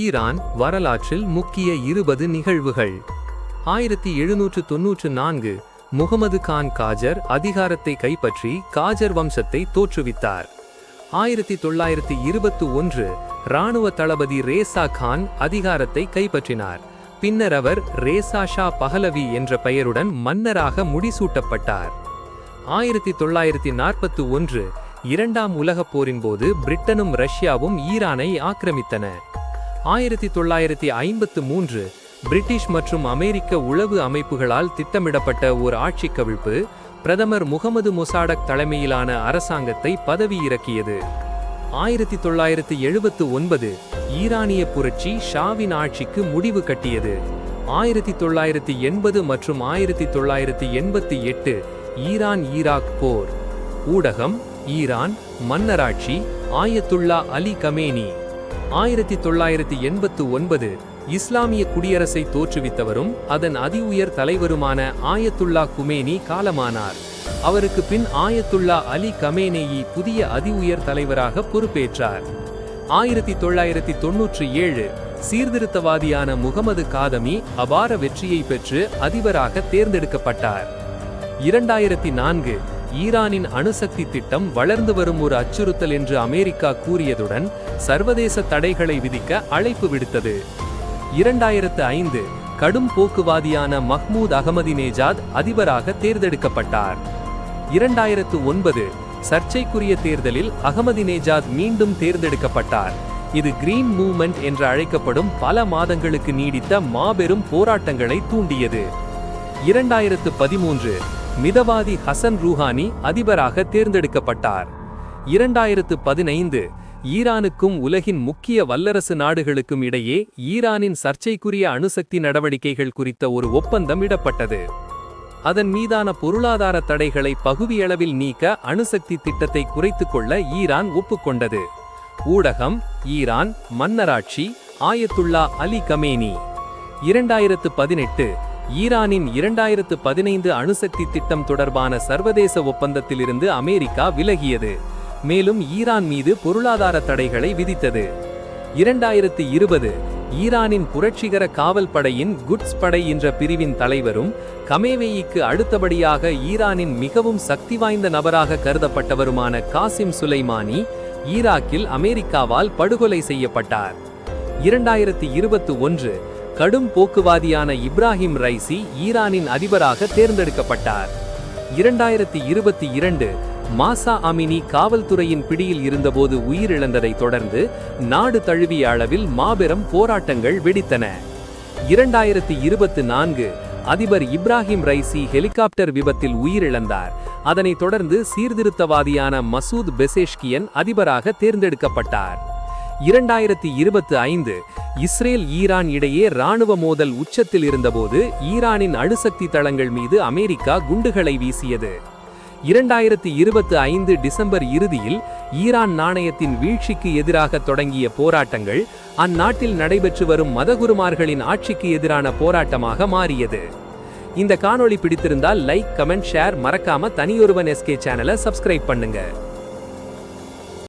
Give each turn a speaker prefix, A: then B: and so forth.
A: Iran வரலாற்றில் முக்கிய 20 நிகழ்வுகள். 1794 முகமது கான் காஜர் அதிகாரத்தை கைப்பற்றி காஜர் வம்சத்தை தோற்றுவித்தார். 1921 இராணுவ தளபதி ரேசா கான் அதிகாரத்தை கைப்பற்றினார். பின்னர் அவர் ரேசா ஷா பஹலவி என்ற பெயருடன் மன்னராக முடிசூட்டப்பட்டார். 1941 இரண்டாம் உலகப் போரின் போது பிரிட்டனும் ரஷ்யாவும் ஈரானை ஆக்கிரமித்தன. 1953 பிரிட்டிஷ் மற்றும் அமெரிக்க உளவு அமைப்புகளால் திட்டமிடப்பட்ட ஒரு ஆட்சி கவிழ்ப்பு பிரதமர் முகமது மொசாடக் தலைமையிலான அரசாங்கத்தை பதவியிறக்கியது. 1979 ஈரானிய புரட்சி ஷாவின் ஆட்சிக்கு முடிவு கட்டியது. 1980 மற்றும் 1988 ஈரான் ஈராக் போர். ஊடகம் ஈரான் மன்னராட்சி ஆயத்துல்லா அலி கமேனி. 1989 இஸ்லாமிய குடியரசை தோற்றுவித்தவரும் அதன் அதி உயர் தலைவருமான ஆயத்துல்லா குமேனி காலமானார். அவருக்கு பின் ஆயத்துல்லா அலி கமேனேயி புதிய அதி உயர் தலைவராக பொறுப்பேற்றார். 1997 சீர்திருத்தவாதியான முகமது காதமி அபார வெற்றியை பெற்று அதிபராக தேர்ந்தெடுக்கப்பட்டார். 2004 ஈரானின் அணுசக்தி திட்டம் வளர்ந்து வரும் ஒரு அச்சுறுத்தல் என்று அமெரிக்கா கூறியதுடன் சர்வதேச தடைகளை விதிக்க அழைப்பு விடுத்தது. 2005 கடும் போக்குவாதியான மஹ்மூத் அகமதினேஜாத் அதிபராக தேர்ந்தெடுக்கப்பட்டார். 2009 சர்ச்சைக்குரிய தேர்தலில் அகமதினேஜாத் மீண்டும் தேர்ந்தெடுக்கப்பட்டார். இது கிரீன் மூவ்மெண்ட் என்று அழைக்கப்படும் பல மாதங்களுக்கு நீடித்த மாபெரும் போராட்டங்களை தூண்டியது. 2013 மிதவாதி ஹசன் ரூஹானி அதிபராக தேர்ந்தெடுக்கப்பட்டார். 2015 ஈரானுக்கும் உலகின் முக்கிய வல்லரசு நாடுகளுக்கும் இடையே ஈரானின் சர்ச்சைக்குரிய அணுசக்தி நடவடிக்கைகள் குறித்த ஒரு ஒப்பந்தம் இடப்பட்டது. அதன் மீதான பொருளாதார தடைகளை பகுதியளவில் நீக்க அணுசக்தி திட்டத்தை குறைத்துக் கொள்ள ஈரான் ஒப்புக்கொண்டது. ஊடகம் ஈரான் மன்னராட்சி ஆயத்துல்லா அலி கமேனி. 2018 ஈரானின் 2015 அணுசக்தி திட்டம் தொடர்பான சர்வதேச ஒப்பந்தத்திலிருந்து அமெரிக்கா விலகியது, மேலும் ஈரான் மீது பொருளாதார தடைகளை விதித்தது. 2020 ஈரானின் புரட்சிகர காவல் படையின் குட்ஸ் படை என்ற பிரிவின் தலைவரும் கமேவேயிக்கு அடுத்தபடியாக ஈரானின் மிகவும் சக்தி வாய்ந்த நபராக கருதப்பட்டவருமான காசிம் சுலைமானி ஈராக்கில் அமெரிக்காவால் படுகொலை செய்யப்பட்டார். 2021 கடும் போக்குவாதியான இப்ராஹிம் ரைசி ஈரானின் அதிபராக தேர்ந்தெடுக்கப்பட்டார். 2022 மாசா அமினி காவல்துறையின் பிடியில் இருந்தபோது உயிரிழந்ததை தொடர்ந்து நாடு தழுவிய அளவில் மாபெரும் போராட்டங்கள் வெடித்தன. 2024 அதிபர் இப்ராஹிம் ரைசி ஹெலிகாப்டர் விபத்தில் உயிரிழந்தார். அதனைத் தொடர்ந்து சீர்திருத்தவாதியான மசூத் பெசேஷ்கியன் அதிபராக தேர்ந்தெடுக்கப்பட்டார். 2025 இஸ்ரேல் ஈரான் இடையே இராணுவ மோதல் உச்சத்தில் இருந்தபோது ஈரானின் அணுசக்தி தளங்கள் மீது அமெரிக்கா குண்டுகளை வீசியது. 2025 டிசம்பர் இறுதியில் ஈரான் நாணயத்தின் வீழ்ச்சிக்கு எதிராக தொடங்கிய போராட்டங்கள் அந்நாட்டில் நடைபெற்று வரும் மதகுருமார்களின் ஆட்சிக்கு எதிரான போராட்டமாக மாறியது. இந்த காணொளி பிடித்திருந்தால் லைக் கமெண்ட் ஷேர் மறக்காம தனியொருவன் SK சேனலை சப்ஸ்கிரைப் பண்ணுங்க.